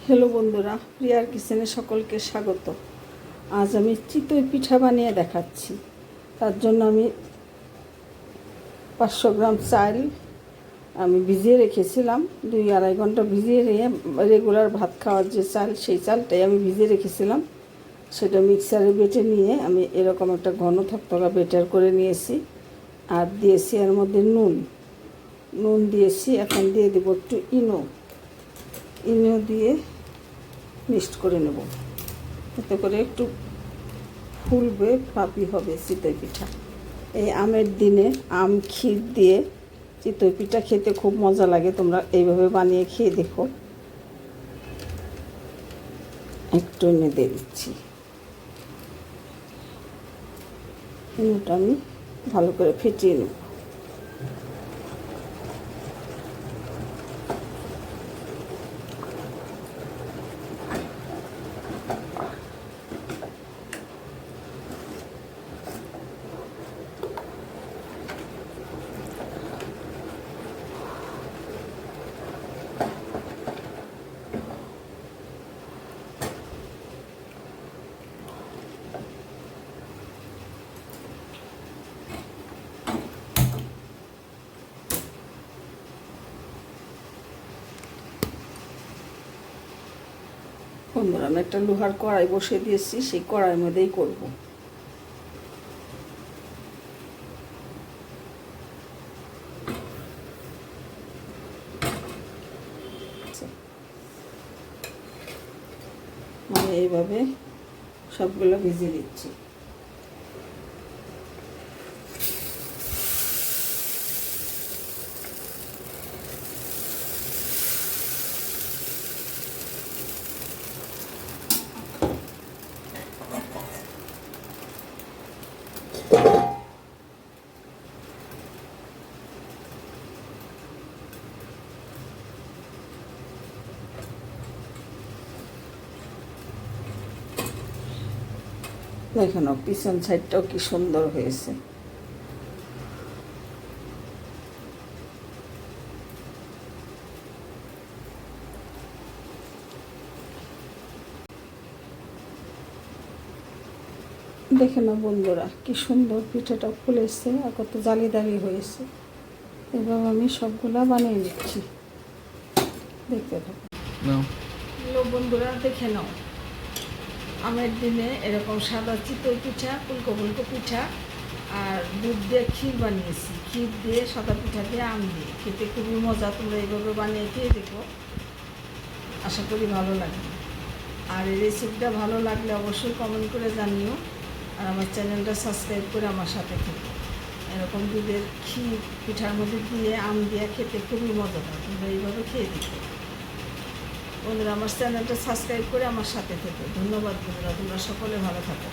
Hello বন্ধুরা, প্রিয়ার কিচেনে সকলকে স্বাগত। আজ আমি চিতই পিঠা বানিয়ে দেখাচ্ছি। তার জন্য আমি 500 গ্রাম চাল আমি ভিজিয়ে রেখেছিলাম। 2-2.5 ঘন্টা ভিজিয়ে রেখে রেগুলার ভাত খাওয়ার যে চাল, সেই চালটাই আমি ভিজিয়ে রেখেছিলাম। সেটা মিক্সারে বেটে নিয়ে আমি এরকম একটা ঘন থকথকা বেটার করে নিয়েছি। আর দিয়েছি এর মধ্যে নুন দিয়েছি। এখন দিয়ে দেবো একটু ইনো দিয়ে মিক্সড করে নেব। এতে করে একটু ফুলবে, ফ্লাফি হবে চিতই পিঠা। এই আমের দিনে আম ক্ষীর দিয়ে চিতই পিঠা খেতে খুব মজা লাগে। তোমরা এইভাবে বানিয়ে খেয়ে দেখো। একটু এনে দিয়ে দিচ্ছি। ইনোটা আমি ভালো করে ফেটিয়ে নেব। বন্ধুরা, আমি একটা লোহার কড়াই বসিয়ে দিয়েছি। সেই কড়াইয়ের মধ্যেই করব। মানে এইভাবে সবগুলো ভিজিয়ে দিচ্ছি। দেখো না, পিছন সাইডটাও কি সুন্দর হয়েছে। দেখে না বন্ধুরা, কি সুন্দর পিঠাটা ফুলেছে আর কত জালিদারি হয়েছে। এবার আমি সবগুলা বানিয়ে নিচ্ছি। দেখতে থাকো। হ্যালো বন্ধুরা, দেখে নাও। আমের দিনে এরকম সাদা চিতই পিঠা, ফুলকো ফুলকো পিঠা আর দুধ দিয়ে ক্ষীর বানিয়েছি। ক্ষীর দিয়ে, সাদা পিঠা দিয়ে, আম দিয়ে খেতে খুবই মজা। তোমরা এইভাবে বানিয়ে খেয়ে দেখো, আশা করি ভালো লাগবে। আর এই রেসিপিটা ভালো লাগলে অবশ্যই কমেন্ট করে জানিও। আর আমার চ্যানেলটা সাবস্ক্রাইব করে আমার সাথে থেকো। এরকম দুধের ক্ষীর পিঠার মধ্যে দিয়ে আম দিয়ে খেতে খুবই মজাদার। তোমরা এইভাবে খেয়ে দেখো বন্ধুরা। আমার চ্যানেলটা সাবস্ক্রাইব করে আমার সাথে থেকো। ধন্যবাদ বন্ধুরা, তোমরা সকলে ভালো থাকো।